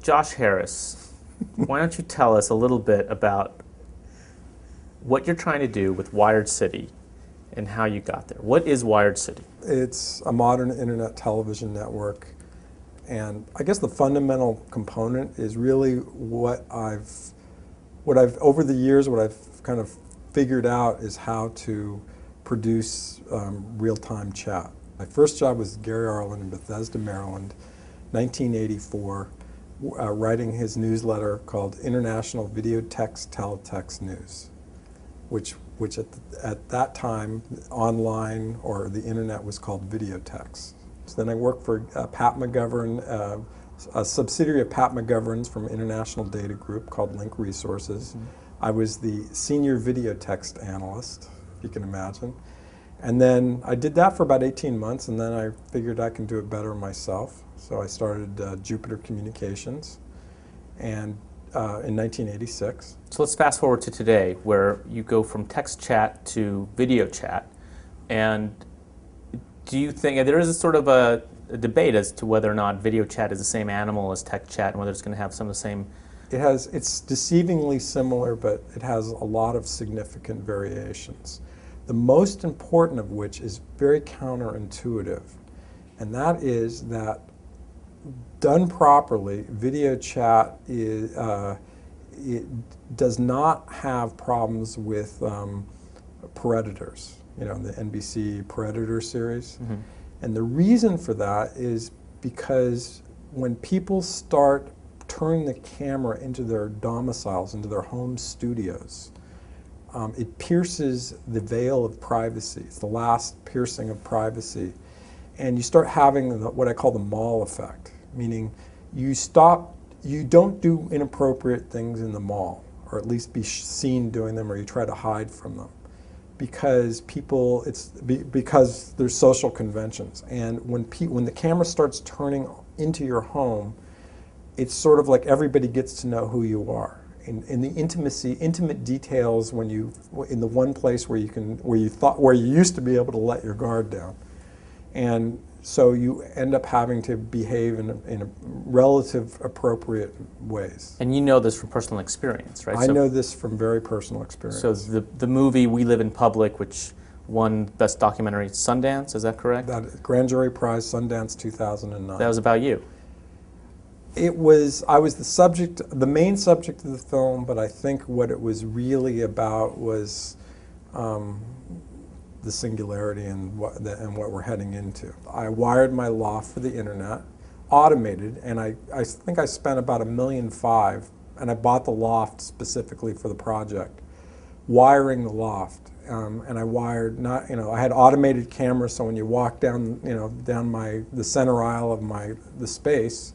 Josh Harris, why don't you tell us a little bit about what you're trying to do with Wired City and how you got there. What is Wired City? It's a modern internet television network, and I guess the fundamental component is really what I've over the years, what I've kind of figured out is how to produce real-time chat. My first job was Gary Arlen in Bethesda, Maryland, 1984, writing his newsletter called International Video Text Teletext News, which at that time, online or the internet was called videotext. So then I worked for Pat McGovern, a subsidiary of Pat McGovern's from International Data Group called Link Resources. Mm-hmm. I was the senior videotext analyst, if you can imagine. And then I did that for about 18 months, and then I figured I can do it better myself. So I started Jupiter Communications and in 1986. So let's fast forward to today, where you go from text chat to video chat. And do you think, there is a sort of a debate as to whether or not video chat is the same animal as text chat and whether it's going to have some of the same... It's deceivingly similar, but it has a lot of significant variations. The most important of which is very counterintuitive, and that is that done properly, video chat it does not have problems with predators, the NBC Predator series. Mm-hmm. And the reason for that is because when people start turning the camera into their domiciles, into their home studios, it pierces the veil of privacy. It's the last piercing of privacy. And you start having what I call the mall effect, meaning you don't do inappropriate things in the mall, or at least be seen doing them, or you try to hide from them. Because because there's social conventions. And when the camera starts turning into your home, it's sort of like everybody gets to know who you are. In the intimate details, in the one place where you used to be able to let your guard down, and so you end up having to behave in a relative appropriate ways. And you know this from personal experience, right? I know this from very personal experience. So the movie We Live in Public, which won Best Documentary at Sundance, is that correct? That Grand Jury Prize, Sundance 2009. That was about you. I was the main subject of the film, but I think what it was really about was the singularity and what we're heading into. I wired my loft for the internet, automated, and I think I spent about $1.5 million, and I bought the loft specifically for the project, wiring the loft. And I wired I had automated cameras, so when you walk down the center aisle of the space,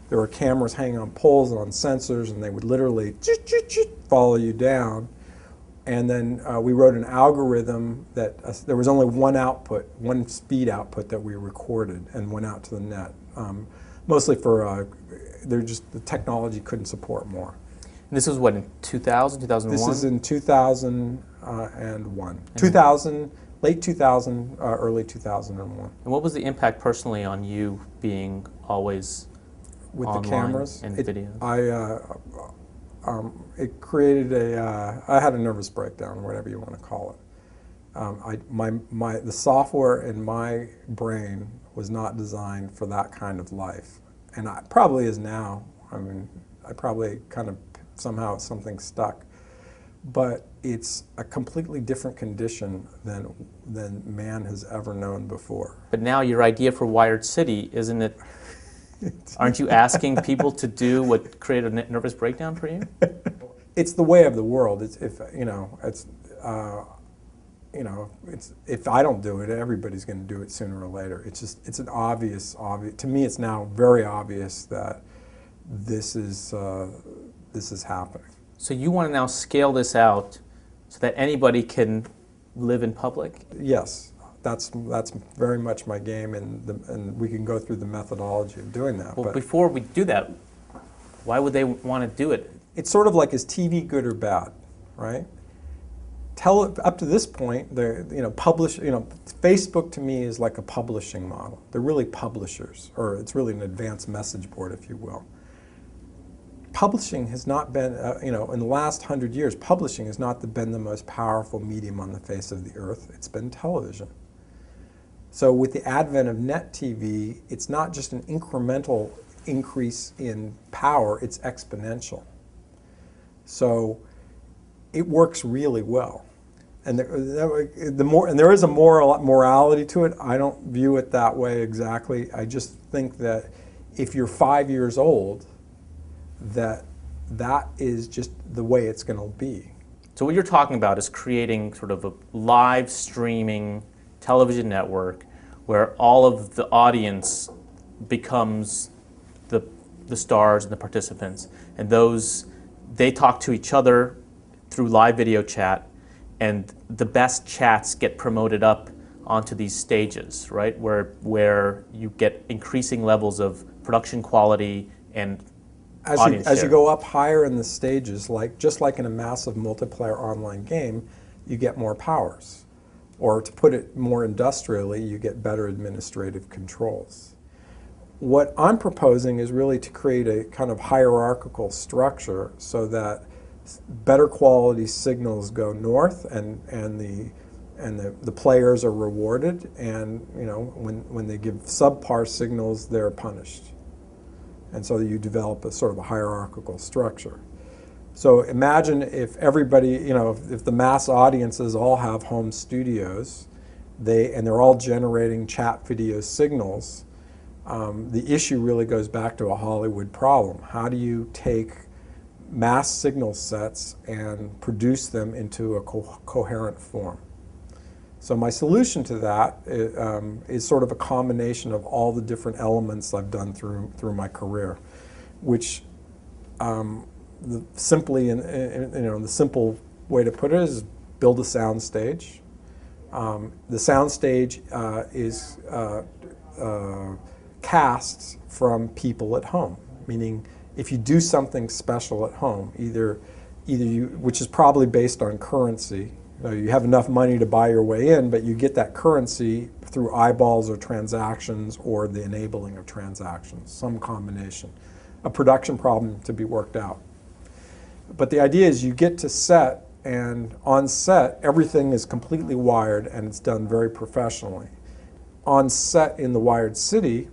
there were cameras hanging on poles and on sensors, and they would literally follow you down. And then we wrote an algorithm that there was only one speed output that we recorded and went out to the net. Mostly for, the technology couldn't support more. And this was what, in 2000, 2001? This is in 2001. 2000, late 2000, early 2001. And what was the impact personally on you being always with online the cameras and video? It created I had a nervous breakdown, whatever you want to call it. The software in my brain was not designed for that kind of life, and it probably is now. I mean, I probably kind of somehow something stuck, but it's a completely different condition than man has ever known before. But now your idea for Wired City, isn't it? Aren't you asking people to do what created a nervous breakdown for you? It's the way of the world. If I don't do it, everybody's going to do it sooner or later. It's an obvious. To me, it's now very obvious that this is happening. So you want to now scale this out so that anybody can live in public? Yes. That's very much my game, and we can go through the methodology of doing that. Well, but before we do that, why would they want to do it? It's sort of like, is TV good or bad, right? Up to this point, Facebook to me is like a publishing model. They're really publishers, or it's really an advanced message board, if you will. publishing has not been, in the last 100 years, publishing has not been the most powerful medium on the face of the earth. It's been television. So with the advent of net TV, it's not just an incremental increase in power, it's exponential. So it works really well. And there is a morality to it. I don't view it that way exactly. I just think that if you're 5 years old, that is just the way it's going to be. So what you're talking about is creating sort of a live streaming television network where all of the audience becomes the stars and the participants, and they talk to each other through live video chat, and the best chats get promoted up onto these stages, right? Where you get increasing levels of production quality and audience as share. you go up higher in the stages, just like in a massive multiplayer online game, you get more powers. Or to put it more industrially, you get better administrative controls. What I'm proposing is really to create a kind of hierarchical structure so that better quality signals go north and the players are rewarded, and when they give subpar signals, they're punished. And so you develop a sort of a hierarchical structure. So imagine if everybody, if the mass audiences all have home studios, and they're all generating chat video signals. The issue really goes back to a Hollywood problem. How do you take mass signal sets and produce them into a coherent form? So my solution to that is sort of a combination of all the different elements I've done through my career, which the simple way to put it is build a sound stage. The sound stage is cast from people at home, meaning if you do something special at home, either which is probably based on currency. You have enough money to buy your way in, but you get that currency through eyeballs or transactions or the enabling of transactions, some combination. A production problem to be worked out. But the idea is you get to set, and on set, everything is completely wired and it's done very professionally. On set in the wired city,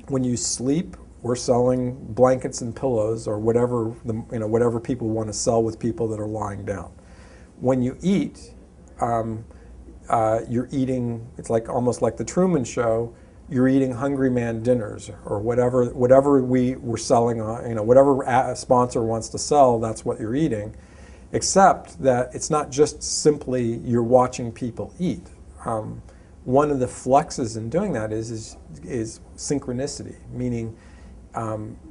when you sleep, we're selling blankets and pillows or whatever people want to sell with people that are lying down. When you eat, you're eating. It's almost like the Truman Show. You're eating Hungry Man dinners or whatever we're selling on. Whatever sponsor wants to sell, that's what you're eating. Except that it's not just simply you're watching people eat. One of the fluxes in doing that is synchronicity, meaning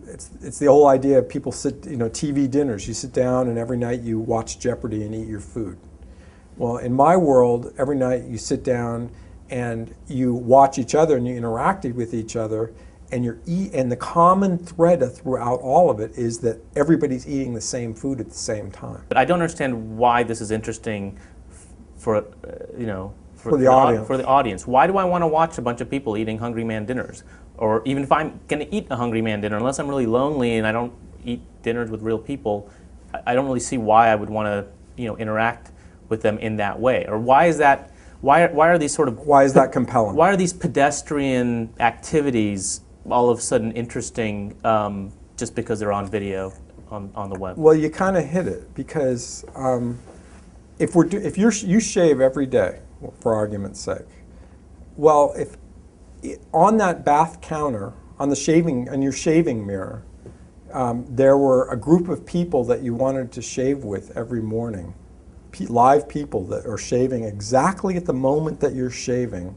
it's the whole idea of people TV dinners. You sit down and every night you watch Jeopardy and eat your food. Well, in my world, every night you sit down and you watch each other and you interact with each other, and and the common thread throughout all of it is that everybody's eating the same food at the same time. But I don't understand why this is interesting for for the audience. For the audience. Why do I want to watch a bunch of people eating Hungry Man dinners? Or even if I'm going to eat a Hungry Man dinner, unless I'm really lonely and I don't eat dinners with real people, I don't really see why I would want to interact with them in that way. Or why is that? Why are these sort of? Why is that compelling? Why are these pedestrian activities all of a sudden interesting just because they're on video on the web? Well, you kind of hit it, because if you shave every day, for argument's sake, well, if on that bath counter, on your shaving mirror, there were a group of people that you wanted to shave with every morning, live people that are shaving exactly at the moment that you're shaving.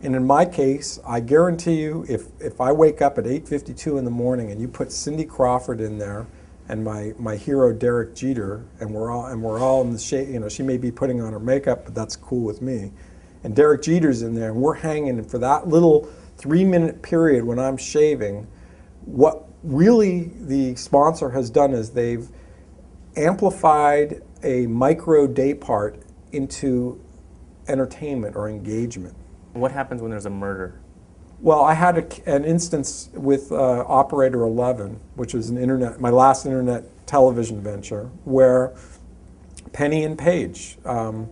And in my case, I guarantee you, if I wake up at 8:52 in the morning and you put Cindy Crawford in there and my hero Derek Jeter, and we're all in the shade, she may be putting on her makeup, but that's cool with me. And Derek Jeter's in there, and we're hanging, and for that little 3-minute period when I'm shaving, what really the sponsor has done is they've amplified a micro day part into entertainment or engagement. What happens when there's a murder? Well, I had an instance with Operator 11, which was my last internet television venture, where Penny and Page, kind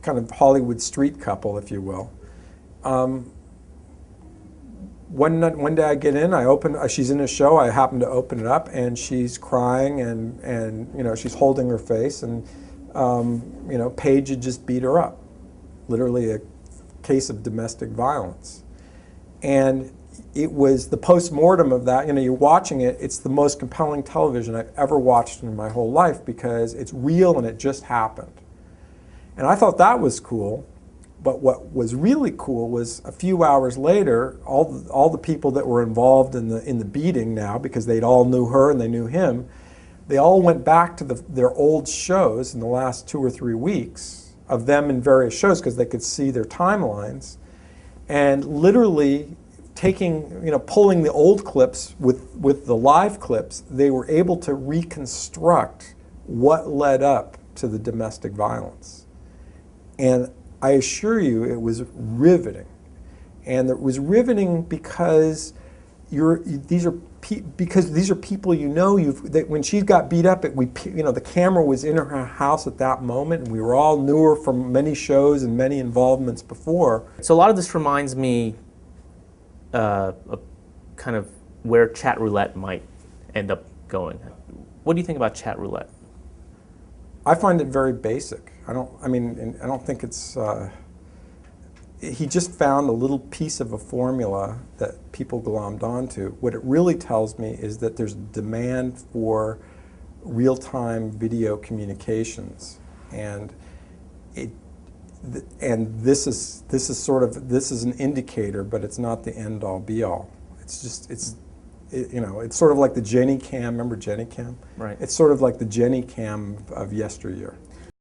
of Hollywood street couple, if you will. One day I get in, she's in a show, I happen to open it up, and she's crying, and she's holding her face, and Paige had just beat her up, literally a case of domestic violence. And it was the post-mortem of that, you're watching it, it's the most compelling television I've ever watched in my whole life because it's real and it just happened. And I thought that was cool. But what was really cool was a few hours later, all the people that were involved in the beating now, because they'd all knew her and they knew him, they all went back to their old shows in the last 2 or 3 weeks of them in various shows because they could see their timelines, and literally pulling the old clips with the live clips, they were able to reconstruct what led up to the domestic violence. And I assure you it was riveting. And it was riveting because these are people when she got beat up, the camera was in her house at that moment, and we were all knew her from many shows and many involvements before. So a lot of this reminds me of kind of where chat roulette might end up going. What do you think about chat roulette? I find it very basic. I don't think it's. He just found a little piece of a formula that people glommed onto. What it really tells me is that there's demand for real-time video communications, and this is an indicator, but it's not the end-all, be-all. It's sort of like the Jenny cam. Remember Jenny cam? Right. It's sort of like the Jenny cam of yesteryear.